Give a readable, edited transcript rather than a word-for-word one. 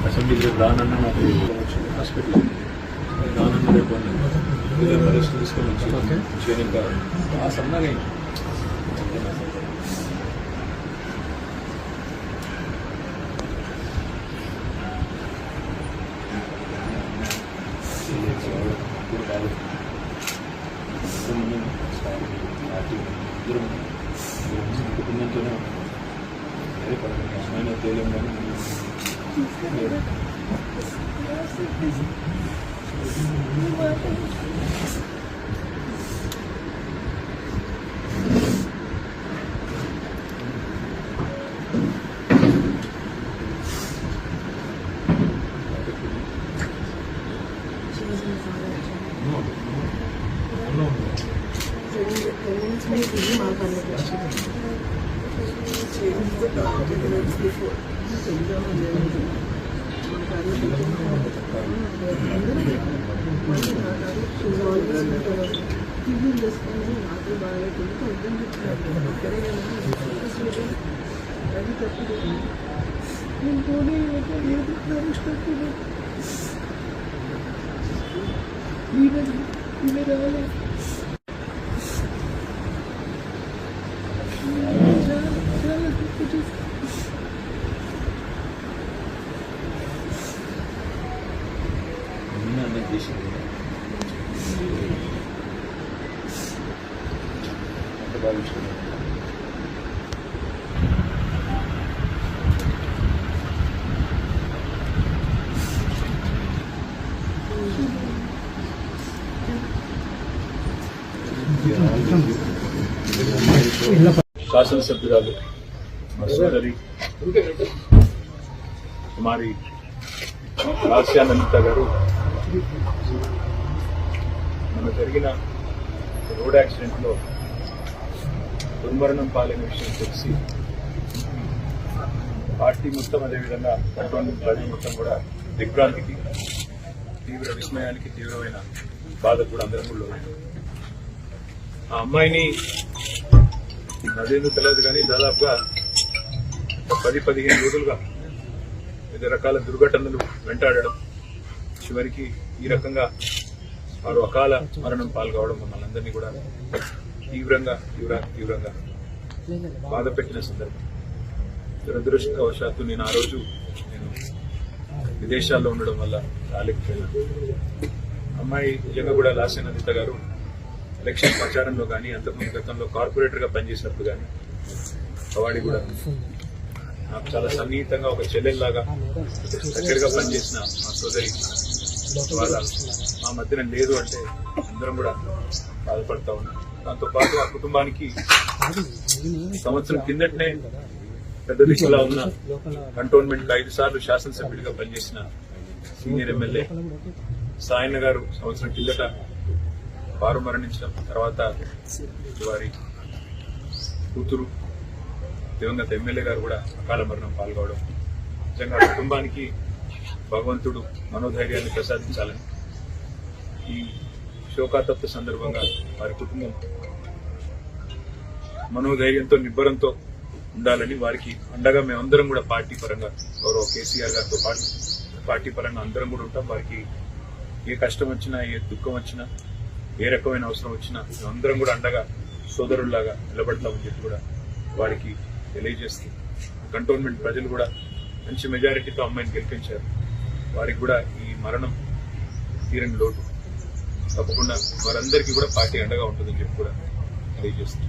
అసెంబ్లీలో రానన్న నాకు హాస్పిటల్ రానన్న రేపు పరిస్థితి తీసుకొని వచ్చి చేయడం కాదు సన్నగా కుటుంబంతోనే కష్టమైన తేలిందని శాసనసభ్యురాలు మా సోదరి కుమారి రాశ్యానందిత గారు మన జరిగిన రోడ్ యాక్సిడెంట్లో దుర్మరణం పాలైన విషయం తెలిసి పార్టీ మొత్తం అదేవిధంగా కంట్రోలింగ్ ప్రజలు మొత్తం కూడా దిగ్భ్రాంతికి తీవ్ర విస్మయానికి తీవ్రమైన బాధ కూడా అందరం కూడా ఆ అమ్మాయిని అదేందుకు తెలియదు కానీ దాదాపుగా 10-15 రోజులుగా వివిధ రకాల దుర్ఘటనలు వెంటాడడం చివరికి ఈ రకంగా వారు అకాల మరణం పాల్గొవడం మమ్మల్ని అందరినీ కూడా తీవ్రంగా బాధ పెట్టిన సందర్భం. దురదృష్టవశాత్తు నేను ఆ రోజు విదేశాల్లో ఉండడం వల్ల రాలేకపోయాను. అమ్మాయి నిజంగా కూడా లాస్యనందిత గారు ఎలక్షన్ ప్రచారంలో కానీ అంతకుముందు గతంలో కార్పొరేటర్ గా పనిచేసినప్పుడు కానీ కవాడి కూడా నాకు చాలా సన్నిహితంగా ఒక చెల్లెల్లాగా దగ్గరగా పనిచేసిన మా సోదరి వాళ్ళ మా మధ్యన లేదు అంటే అందరం కూడా బాధపడతా ఉన్నాం. దాంతో పాటు ఆ కుటుంబానికి సంవత్సరం కిందటనే పెద్ద దిక్కులా ఉన్న కంటోన్మెంట్ 5 సార్లు శాసనసభ్యుడిగా పనిచేసిన సీనియర్ ఎమ్మెల్యే సాయన్న గారు సంవత్సరం కిందట వారు మరణించడం, తర్వాత వారి కూతురు దివంగత ఎమ్మెల్యే గారు కూడా అకాల మరణం పాల్గొవడం నిజంగా కుటుంబానికి భగవంతుడు మనోధైర్యాన్ని ప్రసాదించాలని, ఈ శోకాతప్త సందర్భంగా వారి కుటుంబం మనోధైర్యంతో నిబ్బరంతో ఉండాలని వారికి అండగా మేమందరం కూడా పార్టీ పరంగా గౌరవ కేసీఆర్ గారితో పాటు పార్టీ పరంగా అందరం కూడా ఉంటాం. వారికి ఏ కష్టం వచ్చినా ఏ దుఃఖం వచ్చినా ఏ రకమైన అవసరం వచ్చినా మేమందరం కూడా అండగా సోదరుల్లాగా నిలబడతామని చెప్పి కూడా వారికి తెలియజేస్తూ కంటోన్మెంట్ ప్రజలు కూడా మంచి మెజారిటీతో అమ్మాయిని గెలిపించారు. వారికి కూడా ఈ మరణం తీరని లోటు. తప్పకుండా వారందరికీ కూడా పార్టీ అండగా ఉంటుందని చెప్పి కూడా తెలియజేస్తుంది.